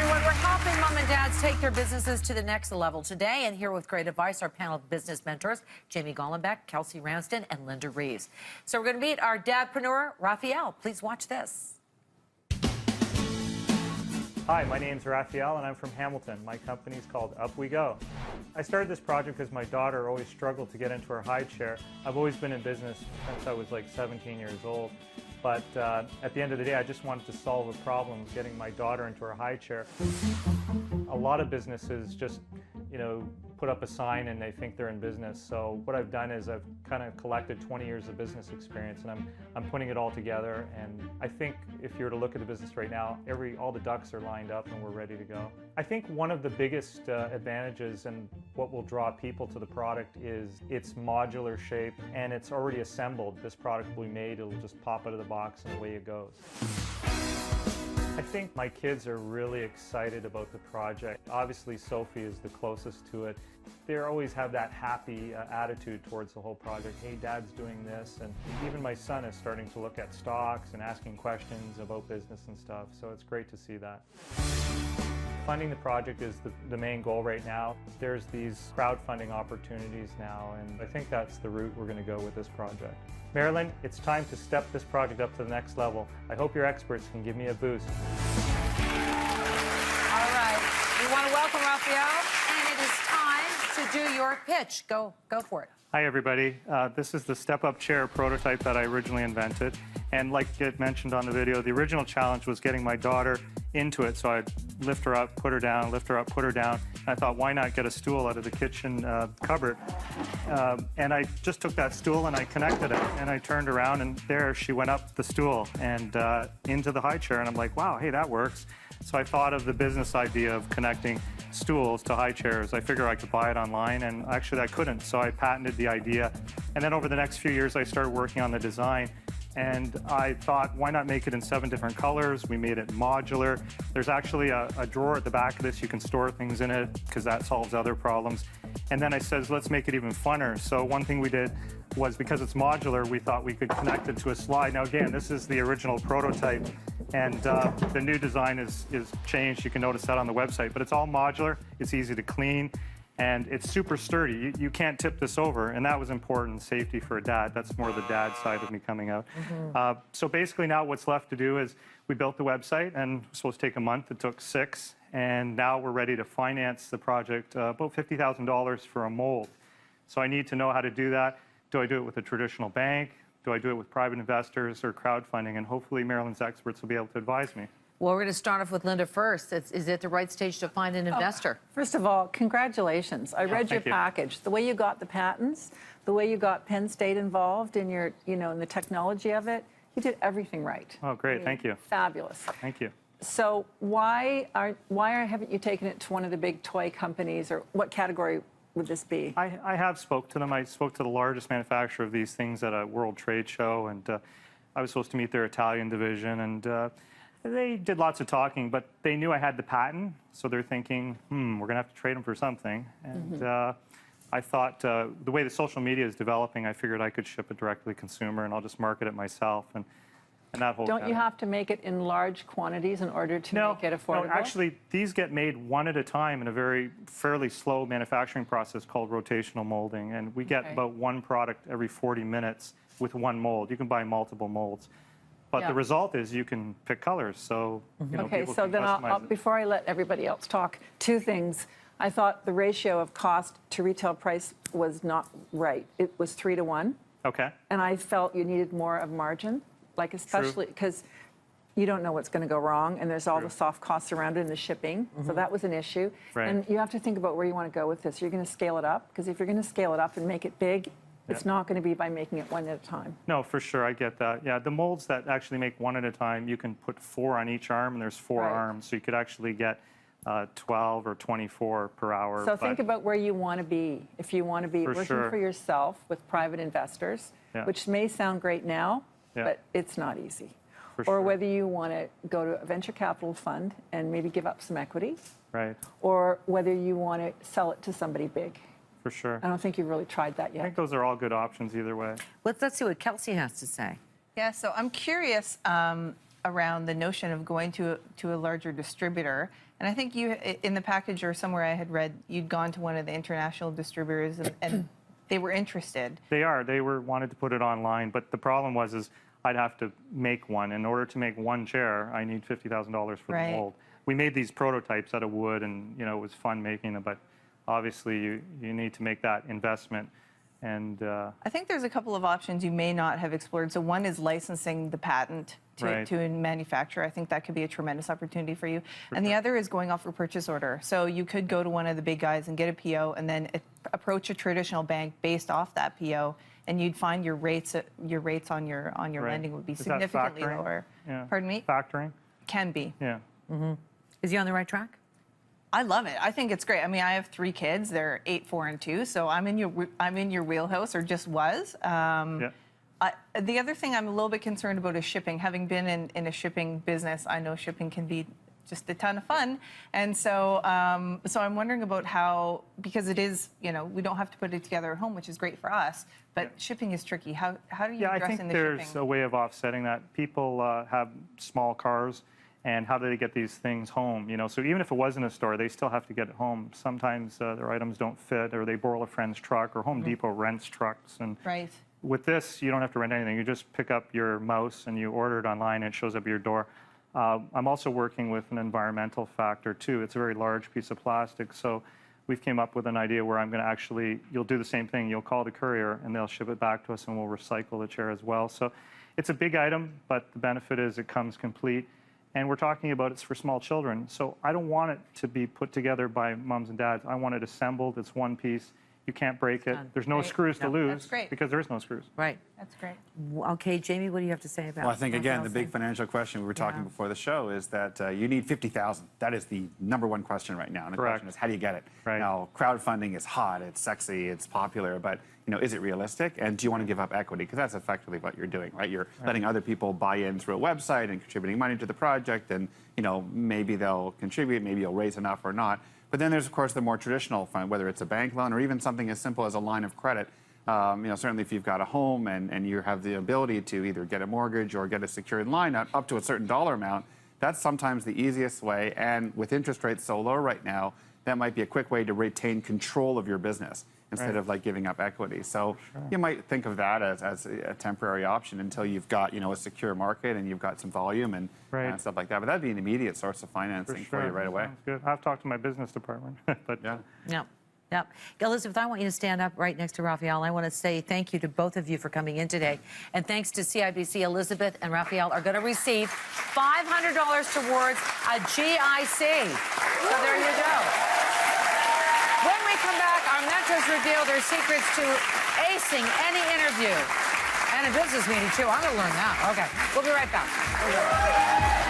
everyone. We're helping mom and dads take their businesses to the next level today. And here with great advice, our panel of business mentors, Jamie Gollenbeck, Kelsey Ramsden, and Linda Reeves. So we're going to meet our dadpreneur, Raphael. Please watch this. Hi, my name's Raphael, and I'm from Hamilton. My company's called Up We Go. I started this project because my daughter always struggled to get into her high chair. I've always been in business since I was like 17 years old. But at the end of the day, I just wanted to solve a problem getting my daughter into her high chair. A lot of businesses just, put up a sign and they think they're in business. So what I've done is I've kind of collected 20 years of business experience, and I'm putting it all together. And I think if you were to look at the business right now, all the ducks are lined up and we're ready to go. I think one of the biggest advantages and what will draw people to the product is its modular shape, and it's already assembled. This product will be made, it'll just pop out of the box and away it goes. I think my kids are really excited about the project. Obviously, Sophie is the closest to it. They always have that happy attitude towards the whole project. Hey, Dad's doing this. And even my son is starting to look at stocks and asking questions about business and stuff. So it's great to see that. Funding the project is the main goal right now. There's these crowdfunding opportunities now, and I think that's the route we're going to go with this project. Marilyn, it's time to step this project up to the next level. I hope your experts can give me a boost. All right. We want to welcome Raphael, and it is time to do your pitch. Go for it. Hi, everybody. This is the step-up chair prototype that I originally invented. And like it mentioned on the video, the original challenge was getting my daughter into it. So I'd lift her up, put her down, lift her up, put her down. And I thought, why not get a stool out of the kitchen cupboard? And I just took that stool and I connected it. And I turned around, and there she went up the stool and into the high chair. And I'm like, wow, hey, that works. So I thought of the business idea of connecting stools to high chairs. I figured I could buy it online, and actually I couldn't. So I patented the idea. And then over the next few years, I started working on the design. And I thought, why not make it in 7 different colors? We made it modular. There's actually a drawer at the back of this. You can store things in it because that solves other problems. And then I said, let's make it even funner. So one thing we did was, because it's modular, we thought we could connect it to a slide. Now, again, this is the original prototype. And the new design is changed. You can notice that on the website. But it's all modular. It's easy to clean. And it's super sturdy. You can't tip this over, and that was important, safety for a dad. That's more the dad side of me coming out. Mm-hmm. So basically now what's left to do is we built the website, and it was supposed to take a month. It took 6, and now we're ready to finance the project, about $50,000 for a mold. So I need to know how to do that. Do I do it with a traditional bank? Do I do it with private investors or crowdfunding? And hopefully Marilyn's experts will be able to advise me. Well, we're going to start off with Linda first. Is it the right stage to find an investor? First of all, congratulations. I read your package. The way you got the patents, the way you got Penn State involved in your, in the technology of it, you did everything right. Oh, great. Thank you. Fabulous. Thank you. So why haven't you taken it to one of the big toy companies, or what category would this be? I have spoke to them. I spoke to the largest manufacturer of these things at a World Trade Show, and I was supposed to meet their Italian division, and they did lots of talking, but they knew I had the patent, so they're thinking, we're going to have to trade them for something. And I thought, the way the social media is developing, I figured I could ship it directly to consumer, and I'll just market it myself. And that whole Don't you have to make it in large quantities in order to make it affordable? No, actually, these get made one at a time in a fairly slow manufacturing process called rotational molding. And we get about one product every 40 minutes with one mold. You can buy multiple molds. But the result is you can pick colors, so okay, so then before I let everybody else talk, 2 things. I thought the ratio of cost to retail price was not right. It was 3 to 1. Okay. And I felt you needed more of margin, like especially because you don't know what's going to go wrong, and there's all the soft costs around it and the shipping. So that was an issue. Right. And you have to think about where you want to go with this. You're going to scale it up, because if you're going to scale it up and make it big, it's not going to be by making it one at a time. No, for sure, I get that. Yeah, the molds that actually make one at a time, you can put 4 on each arm, and there's 4 arms, so you could actually get 12 or 24 per hour. So think about where you want to be. If you want to be working for yourself with private investors, which may sound great now, but it's not easy. Or whether you want to go to a venture capital fund and maybe give up some equity. Right. Or whether you want to sell it to somebody big. For sure. I don't think you've really tried that yet. I think those are all good options either way. Let's see what Kelsey has to say. Yeah, so I'm curious around the notion of going to a larger distributor. And I think you, in the package or somewhere I had read, you'd gone to one of the international distributors and they were interested. They wanted to put it online, but the problem was I'd have to make one. In order to make one chair, I need $50,000 for the mold. We made these prototypes out of wood, and you know, it was fun making them, but obviously you need to make that investment. And I think there's a couple of options you may not have explored. So one is licensing the patent to a manufacturer. I think that could be a tremendous opportunity for you. And the other is going off a purchase order. So you could go to one of the big guys and get a PO and then approach a traditional bank based off that PO, and you'd find your rates on your lending would be significantly lower. Yeah. Pardon me? Factoring? Can be. Yeah. Mm-hmm. Is he on the right track? I love it. I think it's great. I mean, I have 3 kids. They're 8, 4, and 2. So I'm in your wheelhouse, or just was. Yeah. The other thing I'm a little bit concerned about is shipping. Having been in a shipping business, I know shipping can be just a ton of fun. And so, so I'm wondering about how, because it is, you know, we don't have to put it together at home, which is great for us, but shipping is tricky. How do you address in the shipping? I think there's a way of offsetting that. People have small cars, and how do they get these things home? You know, so even if it was in a store, they still have to get it home. Sometimes their items don't fit, or they borrow a friend's truck, or Home Depot rents trucks. And with this, you don't have to rent anything. You just pick up your mouse and you order it online, and it shows up at your door. I'm also working with an environmental factor too. It's a very large piece of plastic, so we've came up with an idea where I'm going to actually, you'll do the same thing. You'll call the courier, and they'll ship it back to us, and we'll recycle the chair as well. So it's a big item, but the benefit is it comes complete. And we're talking about it's for small children. So I don't want it to be put together by moms and dads. I want it assembled. It's one piece. You can't break it. There's no screws to lose because there is no screws. Right. That's great. Okay, Jamie, what do you have to say about? Well, I think again the big financial question we were talking before the show is that you need 50,000. That is the #1 question right now. And the question is, how do you get it? Right. Now, crowdfunding is hot, it's sexy, it's popular, but you know, is it realistic? And do you want to give up equity? Because that's effectively what you're doing, right? You're letting other people buy in through a website and contributing money to the project, and you know, maybe they'll contribute, maybe you'll raise enough or not. But then there's, of course, the more traditional fund, whether it's a bank loan or even something as simple as a line of credit. You know, certainly if you've got a home and you have the ability to either get a mortgage or get a secured line up to a certain dollar amount, that's sometimes the easiest way. And with interest rates so low right now, that might be a quick way to retain control of your business instead of like giving up equity. So you might think of that as a temporary option until you've got, you know, a secure market and you've got some volume and stuff like that. But that'd be an immediate source of financing for you right away. Sounds good. I've talked to my business department. But Yeah. Elizabeth, I want you to stand up right next to Raphael. I want to say thank you to both of you for coming in today. And thanks to CIBC, Elizabeth and Raphael are going to receive $500 towards a GIC. So there you go. When we come back, our mentors reveal their secrets to acing any interview. And a business meeting, too. I'm going to learn that. Okay. We'll be right back.